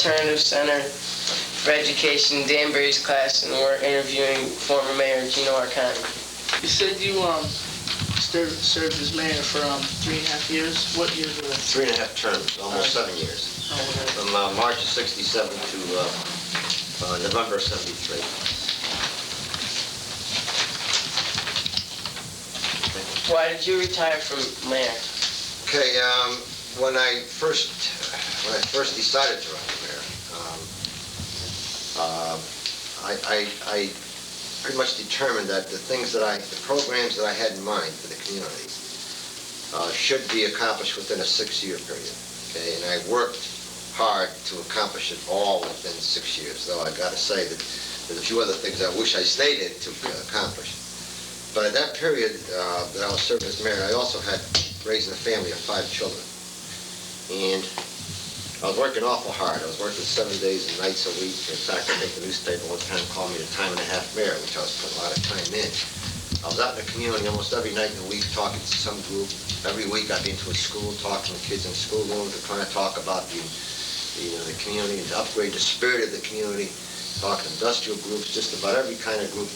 Alternative Center for Education, Danbury's class, and we're interviewing former Mayor Gino Arconti. You said you served as mayor for 3.5 years. What years were that? 3.5 terms, almost 7 years. Oh, okay. From March of '67 to November of '73. Why did you retire from mayor? Okay, when I first decided to run for mayor, I pretty much determined that the programs that I had in mind for the community should be accomplished within a 6-year period. Okay, and I worked hard to accomplish it all within 6 years. Though I got to say that there's a few other things I wish I stayed in to accomplish. But at that period that I was serving as mayor, I also had raising a family of 5 children. And I was working awful hard. I was working 7 days and nights a week. In fact, I think the newspaper one time called me the time-and-a-half mayor, which I was putting a lot of time in. I was out in the community almost every night in the week talking to some group. Every week I'd be into a school talking to kids in schoolrooms and trying to talk about the community and to upgrade the spirit of the community, talking to industrial groups, just about every kind of group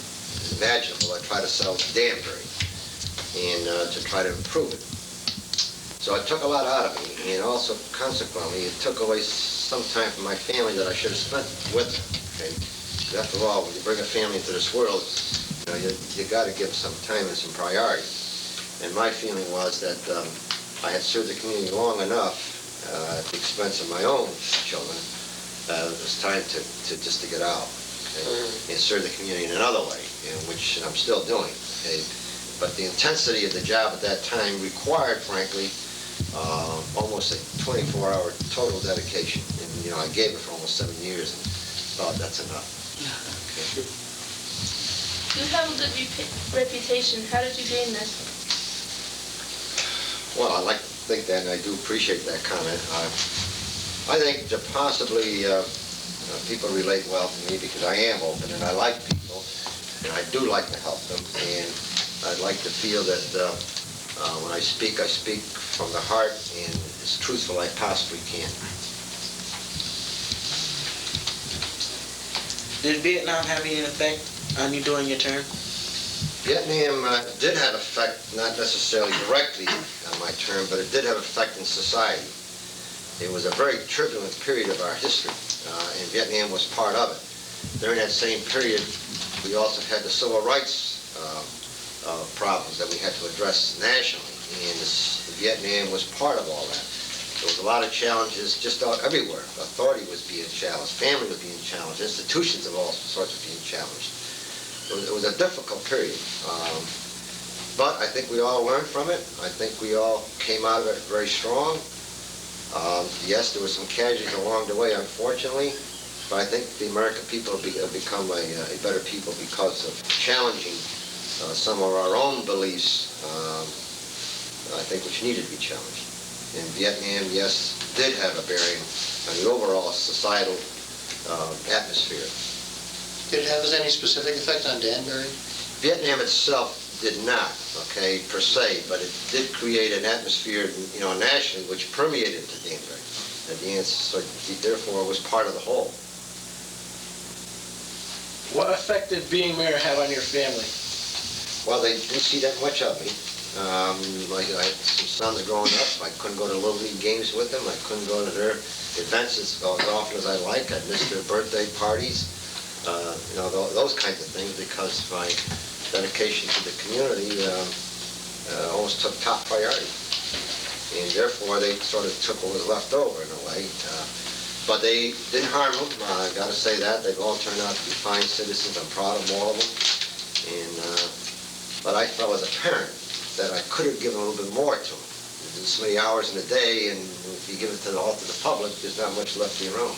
imaginable. I try to sell to Danbury and to try to improve it. So it took a lot out of me, and also consequently it took away some time from my family that I should have spent with them. Okay? Because after all, when you bring a family into this world, you got to give some time and some priority. And my feeling was that I had served the community long enough at the expense of my own children. It was time to get out, okay? And serve the community in another way, which I'm still doing. Okay? But the intensity of the job at that time required, frankly, almost a 24-hour total dedication. And I gave it for almost 7 years and thought that's enough. Okay. You have a good reputation. How did you gain this? Well, I like to think that, and I do appreciate that comment. I think that possibly people relate well to me because I am open and I like people, and I do like to help them, and I'd like to feel that when I speak from the heart and as truthful as I possibly can. Did Vietnam have any effect on you during your term? Vietnam did have effect, not necessarily directly on my term, but it did have effect in society. It was a very turbulent period of our history, and Vietnam was part of it. During that same period, we also had the civil rights problems that we had to address nationally, and Vietnam was part of all that. There was a lot of challenges just everywhere. Authority was being challenged, family was being challenged, institutions of all sorts were being challenged. It was a difficult period, but I think we all learned from it. I think we all came out of it very strong. Yes, there were some casualties along the way, unfortunately, but I think the American people have become a better people because of challenging some of our own beliefs, I think, which needed to be challenged. And Vietnam, yes, did have a bearing on the overall societal atmosphere. Did it have any specific effect on Danbury? Vietnam itself did not, okay, per se, but it did create an atmosphere, nationally, which permeated to Danbury. And the answer, therefore, was part of the whole. What effect did being mayor have on your family? Well, they didn't see that much of me. I had some sons growing up. I couldn't go to Little League games with them. I couldn't go to their events as often as I like. I missed their birthday parties. Those kinds of things, because my dedication to the community almost took top priority. And therefore, they sort of took what was left over in a way. But they didn't harm them. I got to say that. They've all turned out to be fine citizens. I'm proud of all of them. But I felt as a parent that I could have given a little bit more to them. There's so many hours in a day, and if you give it all to the public, there's not much left of your own.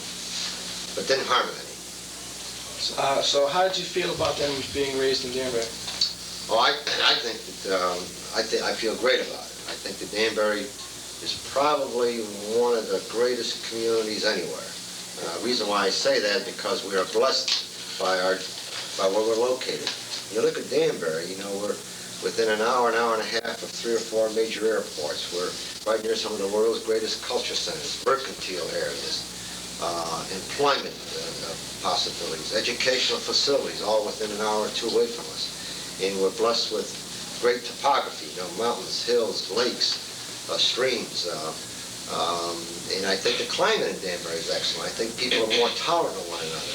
But didn't harm them any. So how did you feel about them being raised in Danbury? Oh, I think that I feel great about it. I think that Danbury is probably one of the greatest communities anywhere. Reason why I say that, because we are blessed by where we're located. You look at Danbury, we're within an hour and a half of 3 or 4 major airports. We're right near some of the world's greatest culture centers, mercantile areas. employment possibilities, educational facilities, all within an hour or two away from us. And we're blessed with great topography, mountains, hills, lakes, streams. And I think the climate in Danbury is excellent. I think people are more tolerant of one another.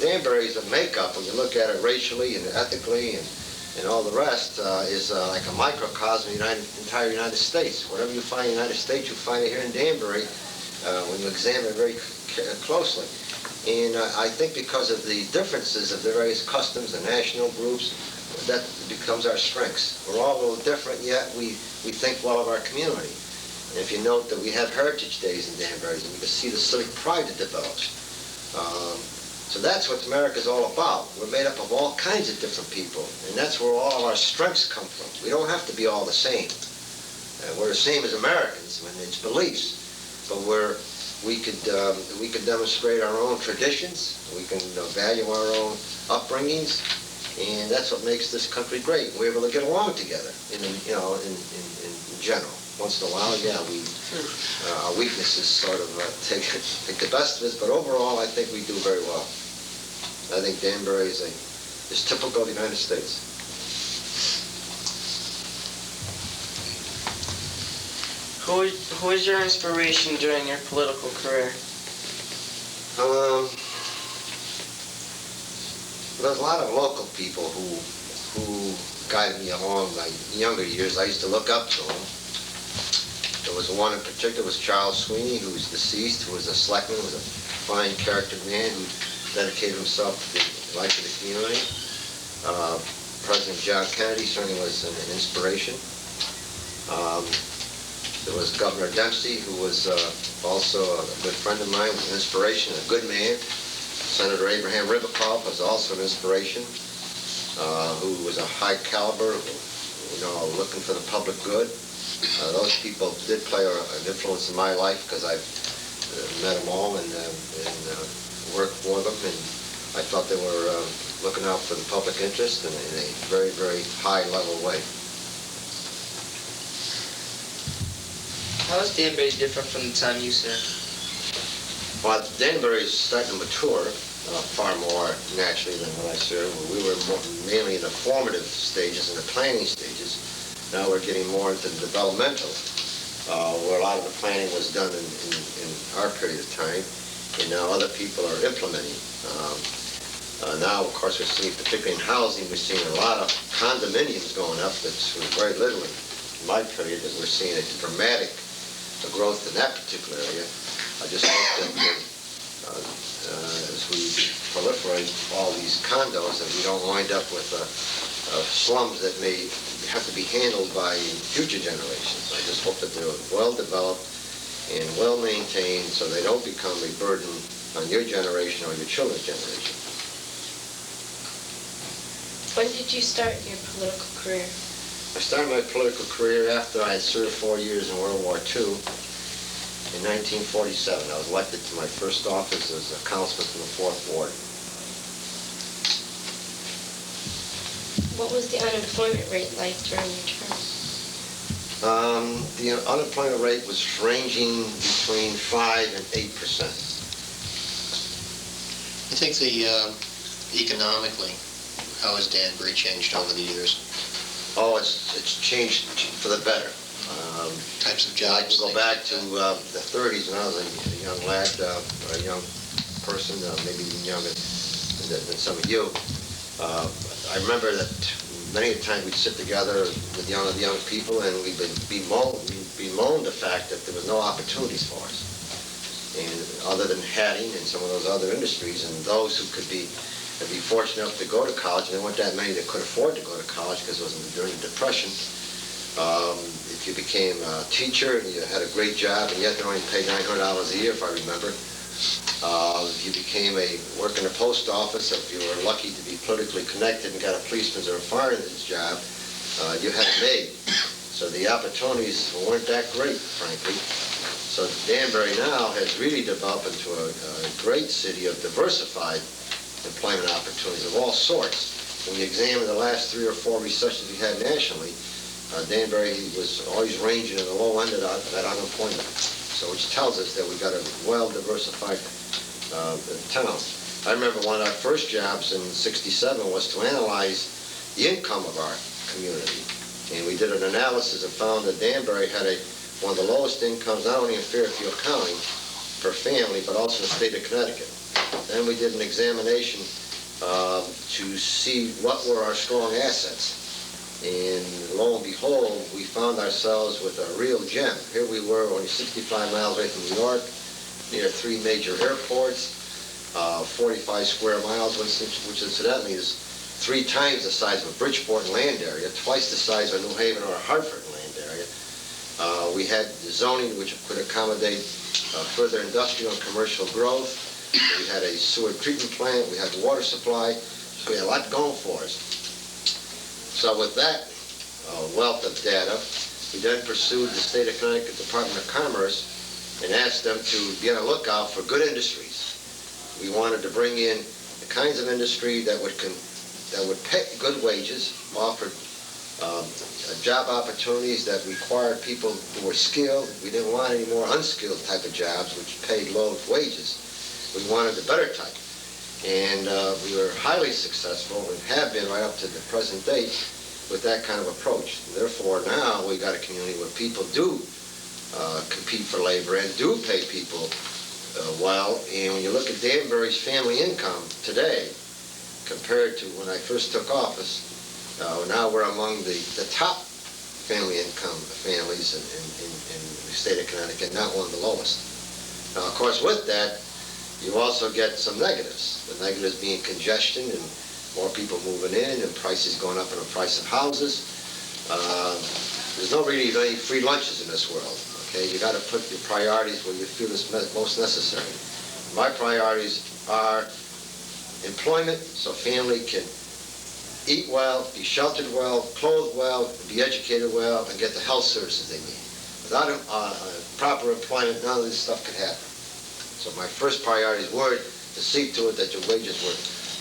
Danbury is a makeup, when you look at it racially and ethically and all the rest, is like a microcosm of the entire United States. Whatever you find in the United States, you find it here in Danbury when you examine it very closely. And I think because of the differences of the various customs and national groups, that becomes our strengths. We're all a little different, yet we think well of our community. And if you note that we have Heritage Days in Danbury, and you can see the civic pride that develops. So that's what America's all about. We're made up of all kinds of different people, and that's where all of our strengths come from. We don't have to be all the same. We're the same as Americans in its beliefs, but we could demonstrate our own traditions. We can value our own upbringings, and that's what makes this country great. We're able to get along together in general. Once in a while, yeah, our weaknesses sort of take the best of us, but overall, I think we do very well. I think Danbury is typical of the United States. Who was your inspiration during your political career? There's a lot of local people who guided me along my younger years. I used to look up to them. There was one in particular, was Charles Sweeney, who was deceased, who was a selectman, was a fine character man who dedicated himself to the life of the community. President John Kennedy certainly was an inspiration. There was Governor Dempsey, who was also a good friend of mine, was an inspiration, a good man. Senator Abraham Ribicoff was also an inspiration, who was a high caliber, looking for the public good. Those people did play an influence in my life because I've met them all and worked for them, and I thought they were looking out for the public interest in a very, very high level way. How is Danbury different from the time you served? Well, Danbury is starting to mature far more naturally than when I served. We were mainly in the formative stages and the planning stages. Now we're getting more into the developmental, where a lot of the planning was done in our period of time, and now other people are implementing. Now, of course, we're seeing, particularly in housing, we're seeing a lot of condominiums going up. That's very literally, in my period, that we're seeing a dramatic growth in that particular area. I just hope that as we proliferate all these condos, that we don't wind up with slums that may have to be handled by future generations. I just hope that they're well developed and well maintained so they don't become a burden on your generation or your children's generation. When did you start your political career? I started my political career after I had served 4 years in World War II. In 1947, I was elected to my first office as a councilman from the 4th Ward. What was the unemployment rate like during your term? The unemployment rate was ranging between 5 and 8%. I think economically, how has Danbury changed over the years? Oh, it's changed for the better. Types of I jobs? can go back to the 30s when I was a young lad, a young person, maybe even younger than some of you. I remember that many a time we'd sit together with young people and we'd bemoan the fact that there was no opportunities for us. And other than hatting and some of those other industries, and those who could be fortunate enough to go to college, and there weren't that many that could afford to go to college because it was during the Depression. If you became a teacher and you had a great job, and yet they only paid $900 a year, if I remember. If you became work in the post office, if you were lucky to be politically connected and got a policeman's or a fireman's job, you had it made. So the opportunities weren't that great, frankly. So Danbury now has really developed into a great city of diversified employment opportunities of all sorts. When you examine the last 3 or 4 recessions we had nationally, Danbury was always ranging in the low end of that unemployment. So which tells us that we've got a well-diversified town. I remember one of our first jobs in '67 was to analyze the income of our community. And we did an analysis and found that Danbury had one of the lowest incomes, not only in Fairfield County per family, but also in the state of Connecticut. Then we did an examination to see what were our strong assets. And lo and behold, we found ourselves with a real gem. Here we were, only 65 miles away from New York, near 3 major airports, 45 square miles, which incidentally is 3 times the size of a Bridgeport land area, twice the size of a New Haven or a Hartford land area. We had the zoning which could accommodate further industrial and commercial growth. We had a sewer treatment plant, we had the water supply, so we had a lot going for us. So with that wealth of data, we then pursued the state of Connecticut Department of Commerce and asked them to be on the lookout for good industries. We wanted to bring in the kinds of industry that would pay good wages, offer job opportunities that required people who were skilled. We didn't want any more unskilled type of jobs which paid low wages. We wanted the better type. And we were highly successful and have been right up to the present date with that kind of approach. Therefore, now we got a community where people do compete for labor and do pay people well. And when you look at Danbury's family income today, compared to when I first took office, now we're among the top family income families in the state of Connecticut, not one of the lowest. Now, of course, with that, you also get some negatives. The negatives being congestion and more people moving in and prices going up in the price of houses. There's no really any free lunches in this world. Okay, you got to put your priorities where you feel it's most necessary. My priorities are employment, so family can eat well, be sheltered well, clothed well, be educated well, and get the health services they need. Without proper employment, none of this stuff could happen. So my first priorities were to see to it that your wages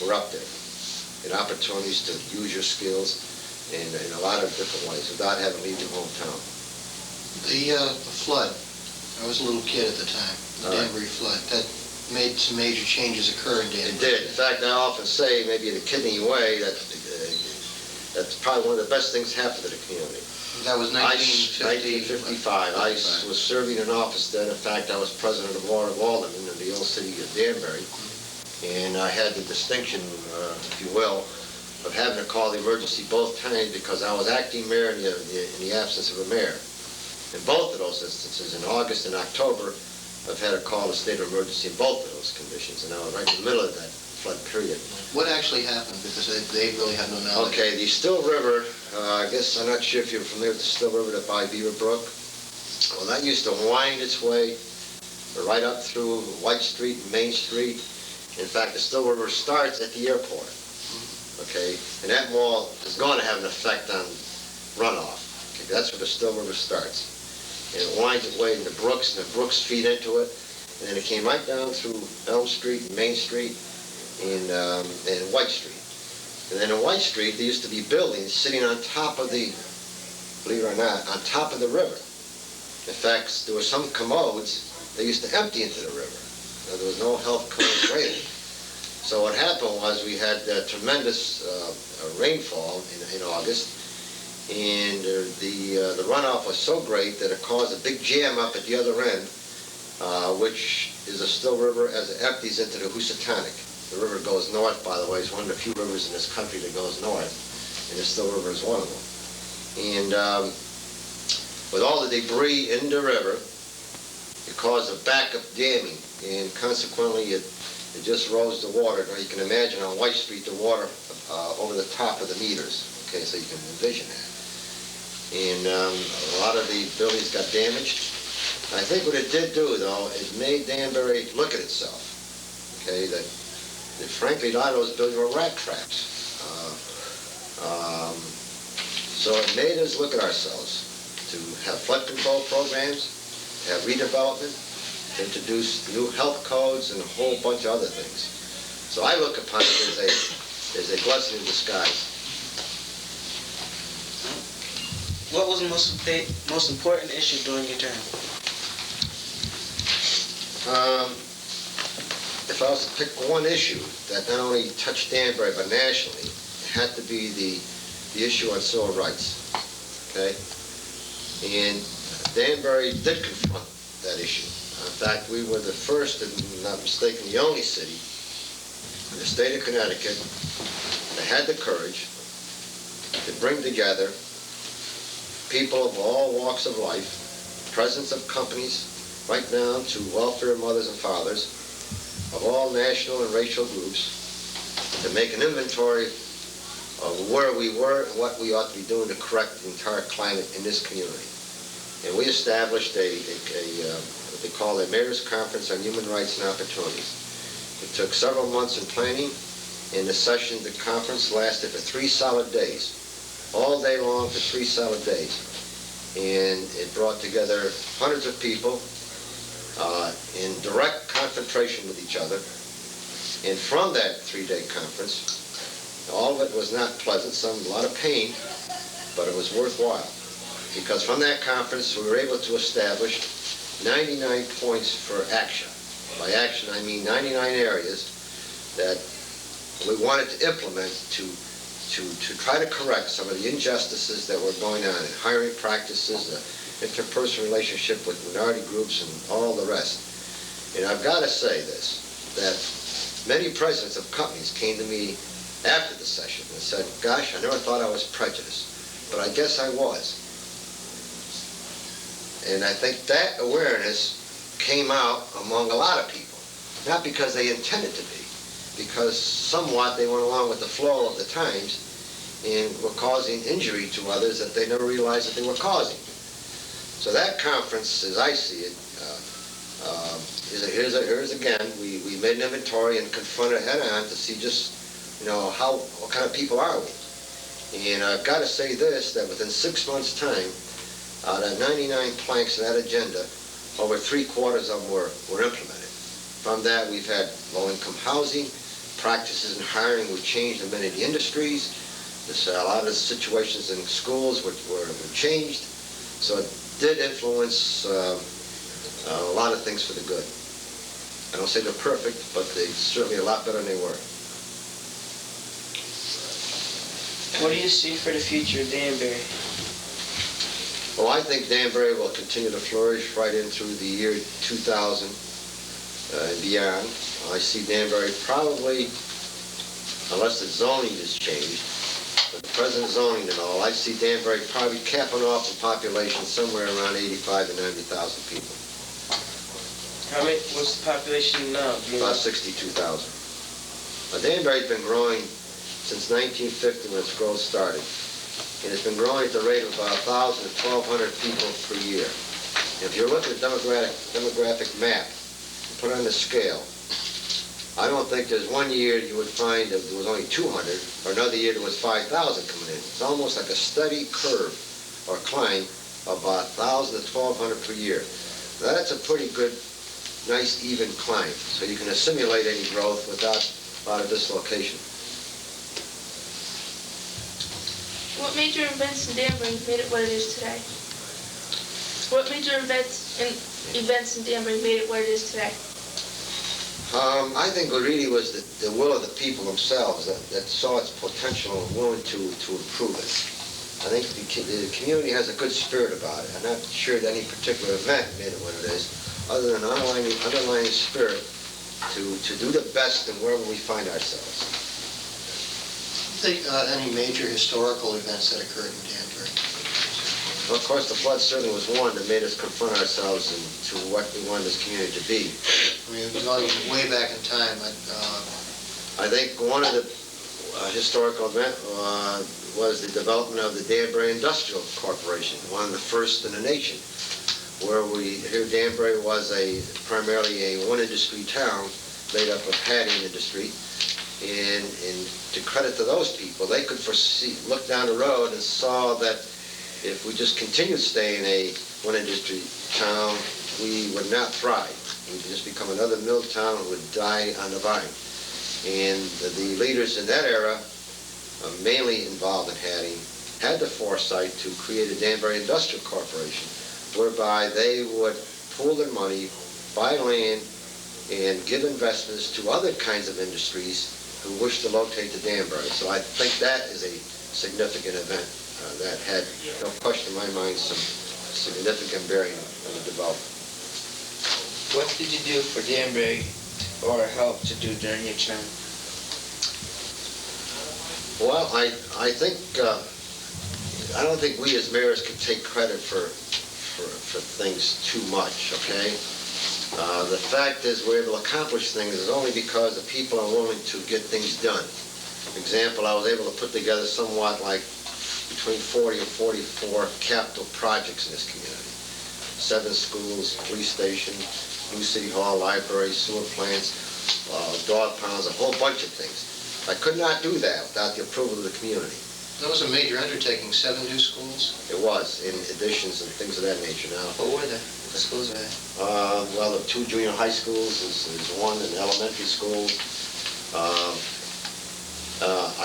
were up there, and opportunities to use your skills in a lot of different ways without having to leave your hometown. The flood, I was a little kid at the time, the Danbury flood, that made some major changes occur in Danbury. It did. In fact, I often say, maybe in a kidding way, that that's probably one of the best things happened to the community. That was 1955. I was serving in office then. In fact, I was president of the Board of Aldermen in the old city of Danbury. And I had the distinction, if you will, of having to call the emergency both times because I was acting mayor in the absence of a mayor. In both of those instances, in August and October, I've had to call a state of emergency in both of those conditions, and I was right in the middle of that flood period. What actually happened? Because they really had no knowledge. Okay, the Still River, I guess I'm not sure if you're familiar with the Still River that by Beaver Brook. Well, that used to wind its way right up through White Street and Main Street. In fact, the Still River starts at the airport. Okay, and that wall is going to have an effect on runoff. Okay, that's where the Still River starts. And it winds its way into brooks, and the brooks feed into it. And then it came right down through Elm Street and Main Street and White Street. And then in White Street, there used to be buildings sitting on top of the, believe it or not, on top of the river. In fact, there were some commodes that used to empty into the river. Now, there was no health code rating. So what happened was we had tremendous rainfall in August, and the runoff was so great that it caused a big jam up at the other end, which is a Still River as it empties into the Housatonic. The river goes north, by the way. It's one of the few rivers in this country that goes north, and the Still River is one of them. And with all the debris in the river, it caused a backup damming, and consequently it just rose the water. Now you can imagine on White Street the water over the top of the meters. Okay, so you can envision that. And a lot of the buildings got damaged. I think what it did do, though, it made Danbury look at itself. Okay, that frankly a lot of those buildings were rat traps. So it made us look at ourselves to have flood control programs, to have redevelopment, to introduce new health codes and a whole bunch of other things. So I look upon it as a blessing in disguise. What was the most important issue during your term? if I was to pick one issue that not only touched Danbury but nationally, it had to be the issue on civil rights. Okay? And Danbury did confront that issue. In fact, we were the first, and not mistaken, the only city in the state of Connecticut that had the courage to bring together people of all walks of life, presidents of companies, right down to welfare mothers and fathers, of all national and racial groups, to make an inventory of where we were and what we ought to be doing to correct the entire climate in this community. And we established what they call a Mayor's Conference on Human Rights and Opportunities. It took several months in planning, and the session, the conference lasted for 3 solid days, all day long for 3 solid days. And it brought together hundreds of people in direct confrontation with each other. And from that 3-day conference, all of it was not pleasant, a lot of pain, but it was worthwhile. Because from that conference, we were able to establish 99 points for action. By action, I mean 99 areas that we wanted to implement to try to correct some of the injustices that were going on in hiring practices, the interpersonal relationship with minority groups, and all the rest. And I've got to say this, that many presidents of companies came to me after the session and said, gosh, I never thought I was prejudiced, but I guess I was. And I think that awareness came out among a lot of people, not because they intended to be, because somewhat they went along with the flow of the times and were causing injury to others that they never realized that they were causing. So that conference, as I see it, here's again, we made an inventory and confronted head-on to see just, what kind of people are we? And I've got to say this, that within 6 months' time, out of 99 planks of that agenda, over 3/4 of them were implemented. From that, we've had low-income housing, practices in hiring were changed in many of the industries. A lot of the situations in schools were changed. So it did influence a lot of things for the good. I don't say they're perfect, but they're certainly a lot better than they were. What do you see for the future of Danbury? Well, I think Danbury will continue to flourish right in through the year 2000 and beyond. I see Danbury probably, unless the zoning is changed, but the present zoning and all, I see Danbury probably capping off the population somewhere around 85 to 90,000 people. What's the population now? About 62,000. Danbury's been growing since 1950 when its growth started. And it's been growing at the rate of about 1,000 to 1,200 people per year. And if you look at the demographic map, put on the scale, I don't think there's one year you would find that there was only 200, or another year there was 5,000 coming in. It's almost like a steady curve or climb of about 1,000 to 1,200 per year. Now, that's a pretty good, nice, even climb. So you can assimilate any growth without a lot of dislocation. What major events in Danbury made it what it is today? What major events in Danbury made it what it is today? I think it really was the will of the people themselves that saw its potential and willing to improve it. I think the community has a good spirit about it. I'm not sure that any particular event made it what it is, other than an underlying spirit to do the best in wherever we find ourselves. Any major historical events that occurred in Danbury? Well, of course, the flood certainly was one that made us confront ourselves to what we wanted this community to be. I mean, going way back in time. I think one of the historical events was the development of the Danbury Industrial Corporation, one of the first in the nation, where here Danbury was primarily a one-industry town made up of hatting industry. And to credit to those people, they could look down the road and saw that if we just continued staying a one-industry town, we would not thrive. We would just become another mill town and would die on the vine. And the leaders in that era, mainly involved in hatting, had the foresight to create a Danbury Industrial Corporation, whereby they would pool their money, buy land, and give investments to other kinds of industries who wish to locate to Danbury. So I think that is a significant event that had, no question in my mind, some significant bearing on the development. What did you do for Danbury or help to do during your term? Well, I think, I don't think we as mayors can take credit for things too much, okay? The fact is we're able to accomplish things is only because the people are willing to get things done. For example, I was able to put together somewhat like between 40 and 44 capital projects in this community. 7 schools, police station, new city hall, library, sewer plants, dog pounds, a whole bunch of things. I could not do that without the approval of the community. That was a major undertaking, 7 new schools. It was, in additions and things of that nature now. What were they? What schools were they? Well, the 2 junior high schools is one, and elementary school.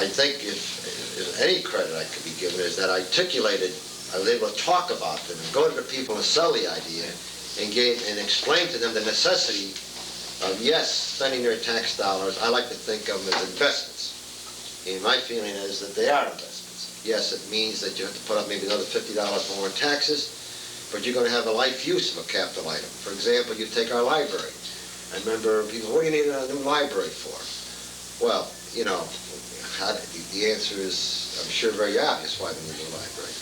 I think if any credit I could be given is that I was able to talk about them and go to the people and sell the idea and explain to them the necessity of, yes, spending their tax dollars. I like to think of them as investments. And my feeling is that they are investments. Yes, it means that you have to put up maybe another $50 more in taxes, but you're going to have a life use of a capital item. For example, you take our library. I remember people, what do you need a new library for? Well, you know, the answer is, I'm sure, very obvious why they need a new library.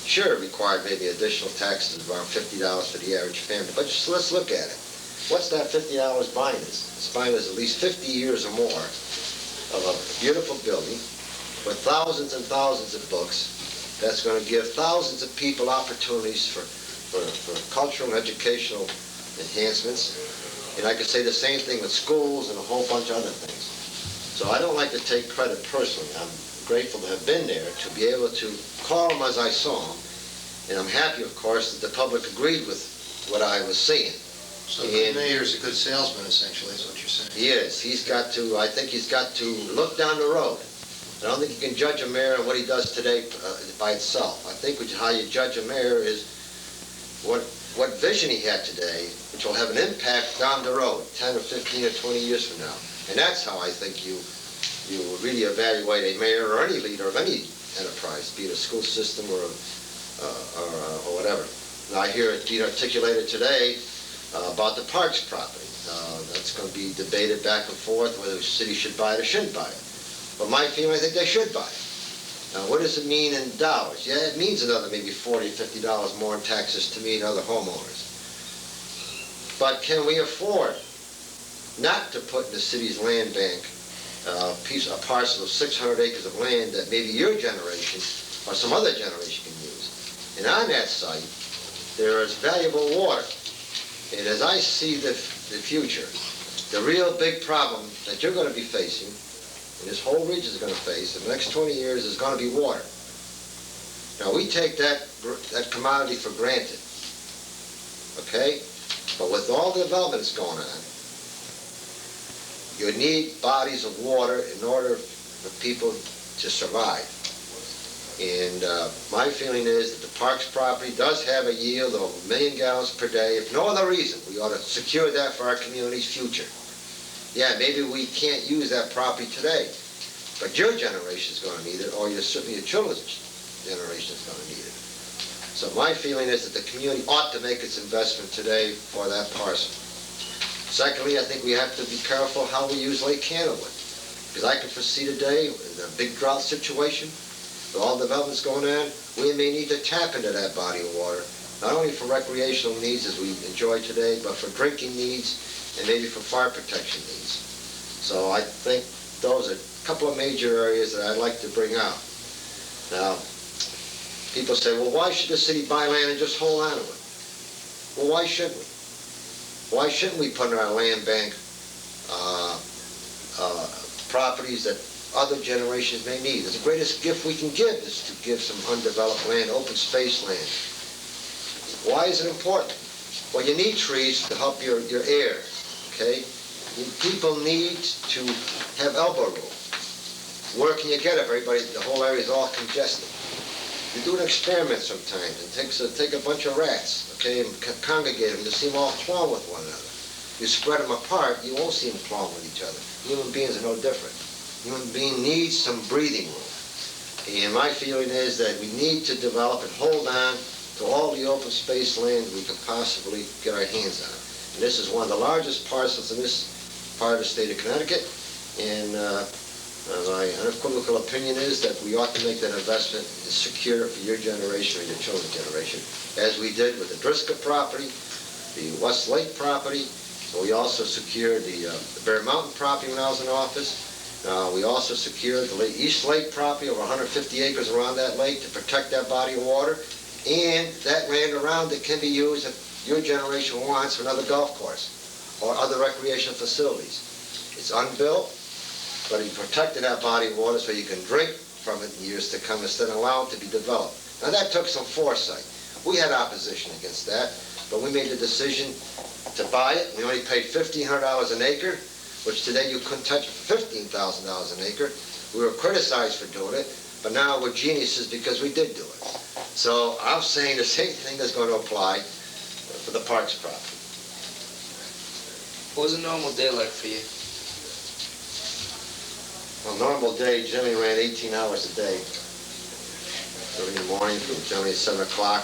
Sure, it required maybe additional taxes of around $50 for the average family, but just let's look at it. What's that $50 buying us? It's buying us at least 50 years or more of a beautiful building with thousands and thousands of books that's going to give thousands of people opportunities for cultural and educational enhancements. And I could say the same thing with schools and a whole bunch of other things. So I don't like to take credit personally. I'm grateful to have been there, to be able to call them as I saw them. And I'm happy, of course, that the public agreed with what I was seeing. So the mayor's a good salesman, essentially, is what you're saying. He is. I think he's got to look down the road. I don't think you can judge a mayor on what he does today by itself. I think how you judge a mayor is what vision he had today, which will have an impact down the road, 10 or 15 or 20 years from now. And that's how I think you really evaluate a mayor or any leader of any enterprise, be it a school system or whatever. Now I hear it being articulated today about the parks property. That's going to be debated back and forth whether the city should buy it or shouldn't buy it. But my feeling, I think they should buy it. Now, what does it mean in dollars? Yeah, it means another maybe $40 or $50 more in taxes to me and other homeowners. But can we afford not to put in the city's land bank a parcel of 600 acres of land that maybe your generation or some other generation can use? And on that site, there is valuable water. And as I see the future, the real big problem that you're going to be facing, and this whole region is going to face in the next 20 years, is going to be water. Now, we take that commodity for granted, okay? But with all the developments going on, you need bodies of water in order for people to survive. And my feeling is that the parks property does have a yield of 1 million gallons per day. If no other reason, we ought to secure that for our community's future. Yeah, maybe we can't use that property today, but your generation is going to need it, or certainly your children's generation is going to need it. So my feeling is that the community ought to make its investment today for that parcel. Secondly, I think we have to be careful how we use Lake Candlewood, because I can foresee today, in a big drought situation, with all the developments going on, we may need to tap into that body of water, not only for recreational needs as we enjoy today, but for drinking needs and maybe for fire protection needs. So I think those are a couple of major areas that I'd like to bring out. Now, people say, well, why should the city buy land and just hold on to it? Well, why shouldn't we? Why shouldn't we put in our land bank properties that other generations may need? The greatest gift we can give is to give some undeveloped land, open space land. Why is it important? Well, you need trees to help your air, okay? People need to have elbow room. Where can you get it? Everybody, the whole area is all congested. You do an experiment sometimes and take a bunch of rats, okay, and congregate them to see them all 12 with one another. you spread them apart, you won't see them clawing with each other. Human beings are no different. Human being needs some breathing room. And my feeling is that we need to develop and hold on to all the open space land we can possibly get our hands on. And this is one of the largest parcels in this part of the state of Connecticut. And my unequivocal opinion is that we ought to make that investment secure for your generation or your children's generation, as we did with the Driscoll property, the West Lake property. We also secured the Bear Mountain property when I was in office. We also secured the East Lake property, over 150 acres around that lake, to protect that body of water. And that land around it can be used if your generation wants for another golf course or other recreational facilities. It's unbuilt, but he protected that body of water so you can drink from it in years to come instead of allowing it to be developed. Now that took some foresight. We had opposition against that, but we made the decision to buy it. We only paid $1,500 an acre, which today you couldn't touch for $15,000 an acre. We were criticized for doing it, but now we're geniuses because we did do it. So I'm saying the same thing is going to apply for the Parks property. What was a normal day like for you? On a normal day, Jimmy ran 18 hours a day. Early in the morning, generally at 7 o'clock.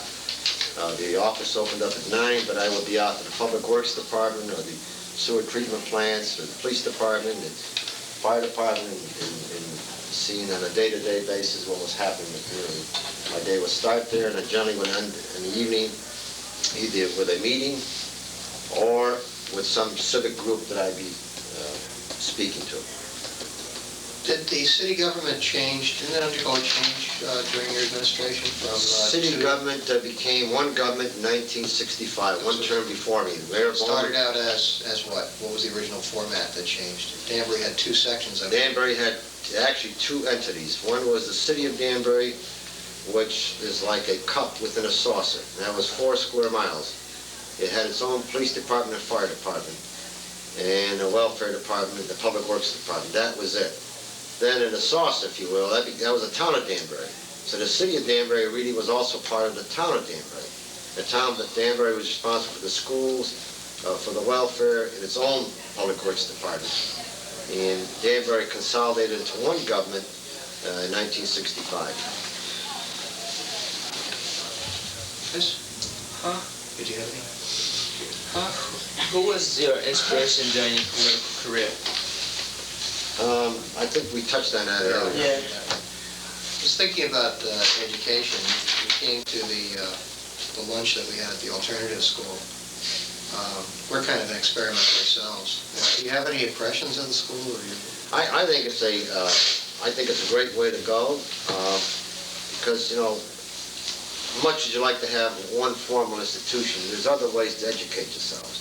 The office opened up at 9, but I would be out to the Public Works Department or the sewer treatment plants or the police department and fire department and seeing on a day-to-day basis what was happening in the community. My day would start there and I generally would end in the evening either with a meeting or with some civic group that I'd be speaking to. Did the city government change, didn't it undergo a change during your administration from City government became one government in 1965, one term before me. The mayor started out as what? What was the original format that changed? Danbury had two sections of it. Danbury had actually two entities. One was the city of Danbury, which is like a cup within a saucer. And that was 4 square miles. It had its own police department and fire department, and a welfare department, the public works department. That was it. Then in the saucer, if you will, that was the town of Danbury. So the city of Danbury really was also part of the town of Danbury. The town of Danbury was responsible for the schools, for the welfare, and its own public works department. And Danbury consolidated into one government in 1965. Chris? Huh? Did you have any? Huh? Who was your inspiration during your political career? I think we touched on that earlier. Yeah. Just thinking about education, we came to the lunch that we had at the alternative school. We're kind of an experiment ourselves. Do you have any impressions of the school? Or I think it's a great way to go because, you know, much as you like to have one formal institution, there's other ways to educate yourselves.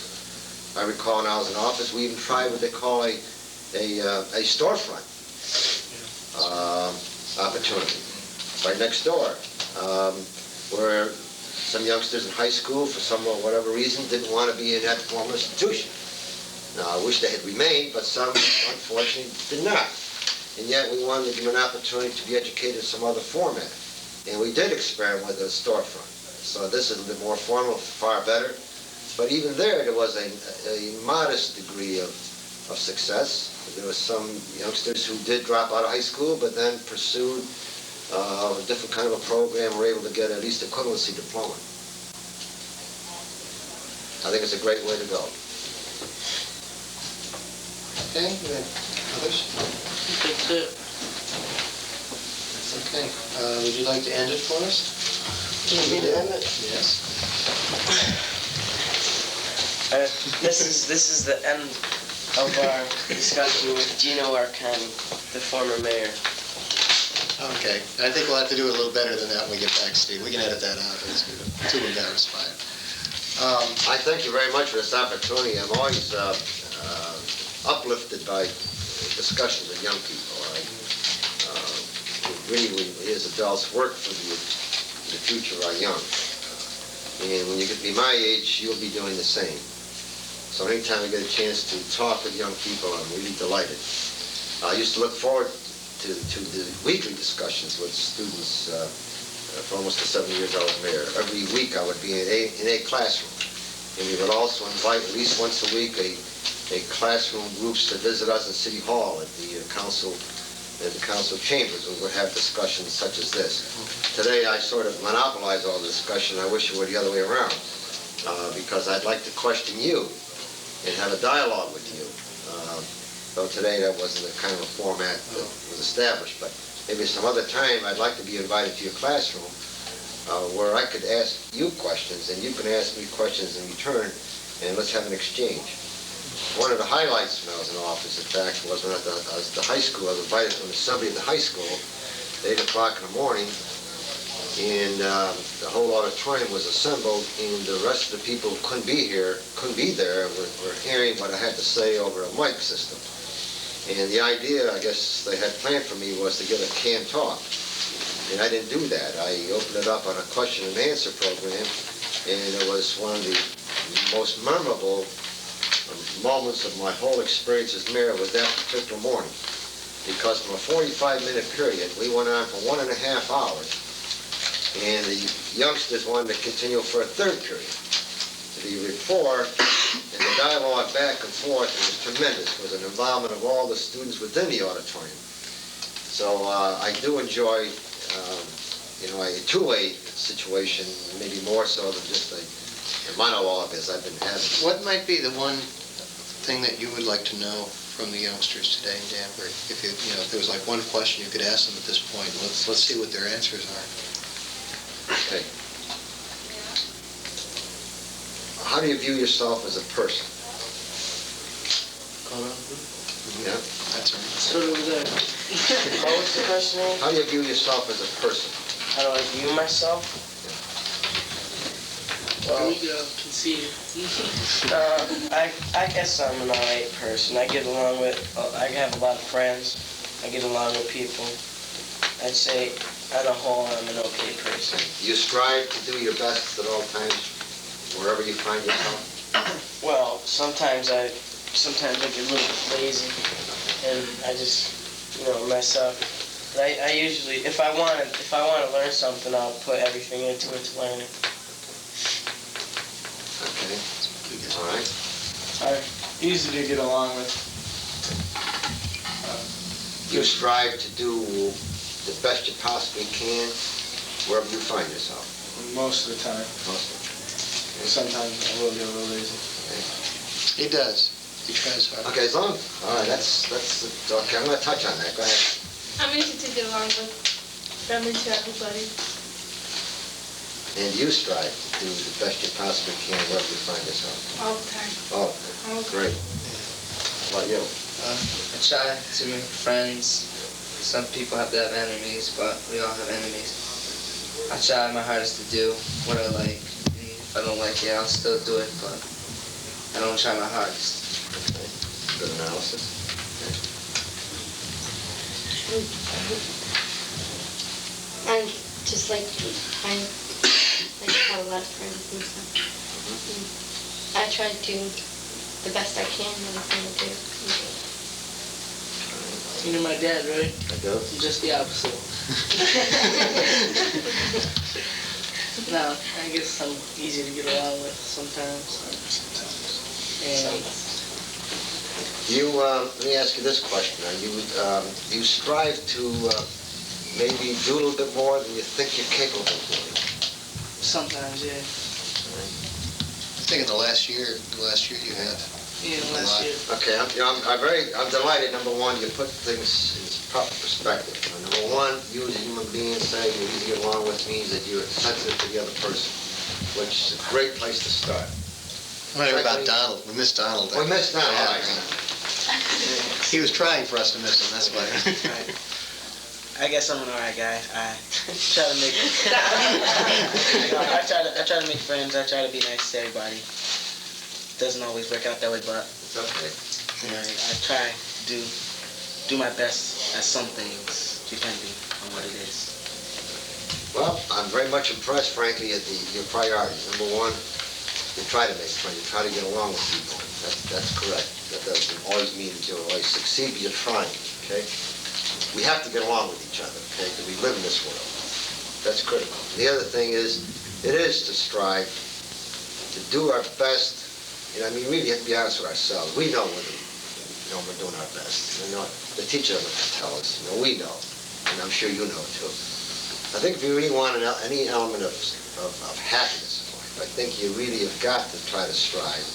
I recall when I was in office, we even tried what they call a storefront opportunity right next door, where some youngsters in high school, for some or whatever reason, didn't want to be in that formal institution. Now, I wish they had remained, but some, unfortunately, did not. And yet, we wanted to give them an opportunity to be educated in some other format. And we did experiment with a storefront. So this is a bit more formal, far better. But even there was a modest degree of success. There was some youngsters who did drop out of high school, but then pursued a different kind of a program, were able to get at least equivalency diploma. I think it's a great way to go. Okay, others? That's it. Okay. Would you like to end it for us? Do you want me to end it? Yes. This is the end of our discussion with Gino Arconti, the former mayor. Okay. I think we'll have to do it a little better than that when we get back, Steve. We can edit that out. It's too embarrassed by it. I thank you very much for this opportunity. I'm always uplifted by discussions with young people. We as adults work for the future of our young. And when you get to be my age, you'll be doing the same. So anytime I get a chance to talk with young people, I'm really delighted. I used to look forward to the weekly discussions with students for almost the 7 years I was mayor. Every week I would be in a classroom. And we would also invite at least once a week a classroom groups to visit us in City Hall at the council chambers. We would have discussions such as this. Today I sort of monopolize all the discussion. I wish it were the other way around, because I'd like to question you and have a dialogue with you. Though today that wasn't the kind of a format that was established, but maybe some other time I'd like to be invited to your classroom where I could ask you questions and you can ask me questions in return, and let's have an exchange. One of the highlights when I was in office, in fact, was when I was at the high school. I was invited to an assembly at the high school at 8 o'clock in the morning, and the whole auditorium was assembled, and the rest of the people who couldn't be there, were hearing what I had to say over a mic system. And the idea, I guess, they had planned for me was to give a canned talk. And I didn't do that. I opened it up on a question and answer program, and it was one of the most memorable moments of my whole experience as mayor was that particular morning. Because from a 45-minute period, we went on for 1.5 hours, and the youngsters wanted to continue for a third period. The rapport and the dialogue back and forth was tremendous. It was an involvement of all the students within the auditorium. So I do enjoy, a two-way situation, maybe more so than just a monologue as I've been having. What might be the one thing that you would like to know from the youngsters today in Danbury? If there was like one question you could ask them at this point, let's see what their answers are. Okay. How do you view yourself as a person? Yeah. That's all right. So do that. What was the question again? How do you view yourself as a person? How do I view myself? Well, We concede. I guess I'm an alright person. I get along with, I have a lot of friends. I get along with people. I'd say, on a whole, I'm an okay person. You strive to do your best at all times, wherever you find yourself? Well, sometimes I get a little bit lazy, and I just, mess up. But I usually, if I want to learn something, I'll put everything into it to learn it. Okay. All right. Easy to get along with. You strive to do the best you possibly can, wherever you find yourself. Most of the time. Most of it. And sometimes I will get a little lazy. He does. He tries hard. Okay, all right, that's, okay, I'm gonna touch on that, go ahead. I'm easy to get along with, friendly to everybody. And you strive to do the best you possibly can, wherever you find yourself. All the time. Oh, All the time. great. How about you? I try to make friends. Some people have to have enemies, but we all have enemies. I try my hardest to do what I like. And if I don't like it, I'll still do it, but I don't try my hardest. Okay. Good analysis. I'm just like have a lot of friends and stuff. I try to do the best I can in everything I do. You know my dad, right? I do. I'm just the opposite. No, I guess I'm easy to get along with sometimes. And Let me ask you this question. You strive to maybe do a little bit more than you think you're capable of doing? sometimes, yeah. I think in the last year you have. Yeah, last year. Okay, I'm delighted, number one, you put things in proper perspective. Number one, you as a human being say you're easy to get along with means that you're sensitive to the other person, which is a great place to start. What about Donald? We missed Donald. We missed Donald, Yeah. all right. He was trying for us to miss him, that's why. I guess I'm an alright guy. I try to make I try to make friends. I try to be nice to everybody. Doesn't always work out that way, but It's okay. I try to do my best at some things, depending on what it is. Well, I'm very much impressed, frankly, at your priorities. Number one, you try to make friends, you try to get along with people. That's correct. That doesn't always mean that you'll always succeed, but you're trying, okay? We have to get along with each other, okay, because we live in this world. That's critical. The other thing is, it is to strive to do our best. I mean, really have to be honest with ourselves. We know we're doing our best. The teacher doesn't have to tell us. We know, and I'm sure you know too. I think if you really want any element of happiness in life, I think you really have got to try to strive.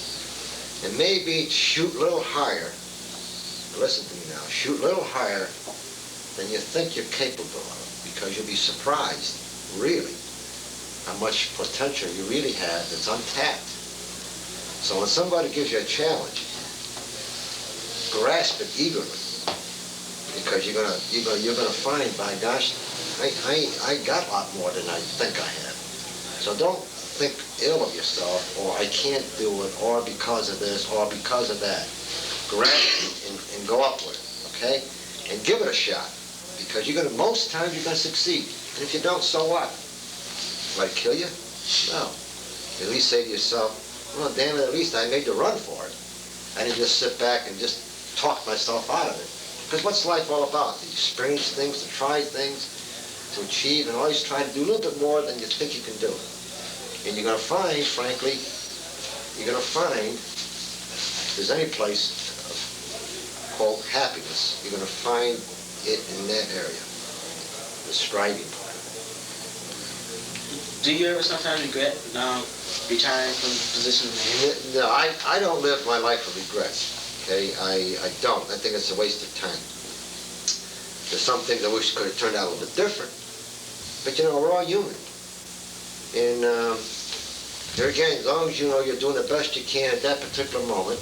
And maybe shoot a little higher. Listen to me now. Shoot a little higher than you think you're capable of, because you'll be surprised, really, how much potential you really have that's untapped. So when somebody gives you a challenge, grasp it eagerly, because you're gonna find, by gosh, I got a lot more than I think I have. So don't think ill of yourself, or I can't do it, or because of this, or because of that. Grasp it and go up with it, okay? And give it a shot, because most times you're gonna succeed. And if you don't, so what? Will I kill you? No. At least say to yourself, well, damn it, at least I made the run for it. I didn't just sit back and just talk myself out of it. Because what's life all about? To experience things, to try things, to achieve, and always try to do a little bit more than you think you can do. And you're going to find, frankly, if there's any place of, quote, happiness, you're going to find it in that area, the striving part. Do you ever sometimes regret retiring from the position? No, I don't live my life with regrets. Okay, I don't. I think it's a waste of time. There's some things I wish could have turned out a little bit different. But we're all human. And there again, as long as you're doing the best you can at that particular moment,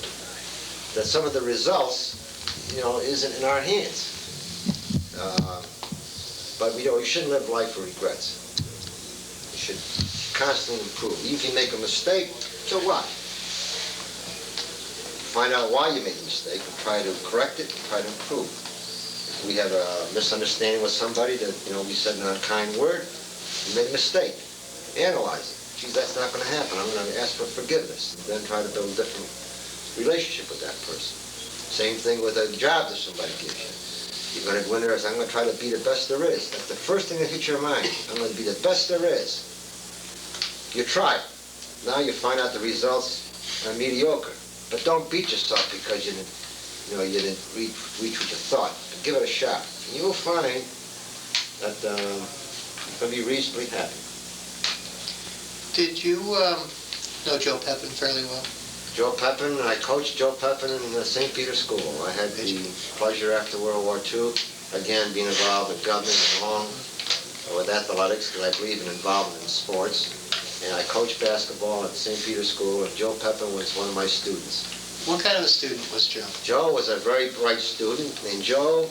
that some of the results, isn't in our hands. But we shouldn't live life with regrets. You should constantly improve. Even if you make a mistake, so what? Find out why you made the mistake and try to correct it and try to improve. If we have a misunderstanding with somebody that, we said an unkind word, we made a mistake. Analyze it. Geez, that's not going to happen. I'm going to ask for forgiveness and then try to build a different relationship with that person. Same thing with a job that somebody gives you. You're going to go in there and say, I'm going to try to be the best there is. That's the first thing that hits your mind. I'm going to be the best there is. You try it. Now you find out the results are mediocre. But don't beat yourself because you didn't reach what you thought. But give it a shot. And you will find that you're going to be reasonably happy. Did you know Joe Pepin fairly well? Joe Pepin, I coached Joe Pepin in the St. Peter's School. I had the pleasure after World War II, again, being involved in government along with athletics, because I believe in involvement in sports. And I coached basketball at St. Peter's School, and Joe Pepin was one of my students. What kind of a student was Joe? Joe was a very bright student, and Joe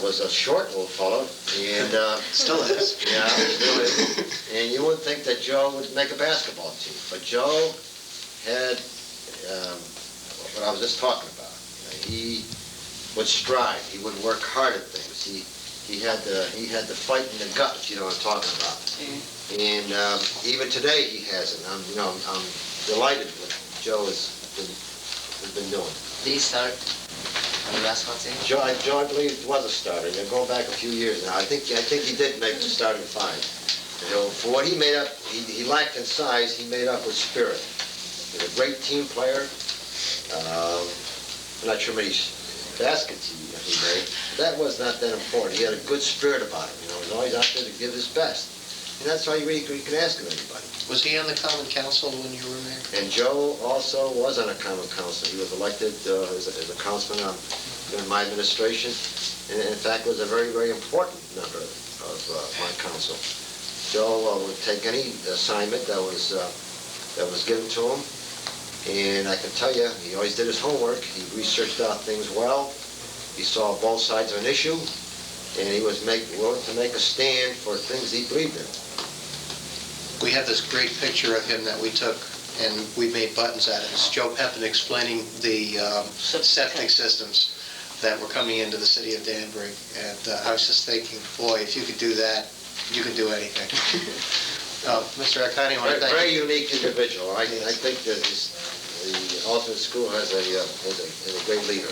was a short little fellow, and Still is. yeah, still is. And you wouldn't think that Joe would make a basketball team, but Joe had what I was just talking about. He would strive. He would work hard at things. He had the fight in the gut, if you know what I'm talking about. And even today he has it. I'm delighted with what Joe has been doing. Did he start on the basketball team? Joe, I believe, was a starter. They're going back a few years now. I think he did make the starting five. For what he made up, he lacked in size. He made up with spirit. He was a great team player. I'm not sure how many baskets he made. That was not that important. He had a good spirit about him. He was always out there to give his best. And that's all you can ask of anybody. Was he on the Common Council when you were mayor? And Joe also was on a Common Council. He was elected as a councilman during my administration. And in fact, was a very, very important member of my council. Joe would take any assignment that was given to him. And I can tell you, he always did his homework. He researched out things well. He saw both sides of an issue. And he was willing to make a stand for things he believed in. We have this great picture of him that we took, and we made buttons out of it. It's Joe Pepin explaining the septic systems that were coming into the city of Danbury. And I was just thinking, boy, if you could do that, you can do anything. Mr. Arconti, I want to thank you. Very unique individual. I think that the Ultimate School has a great leader.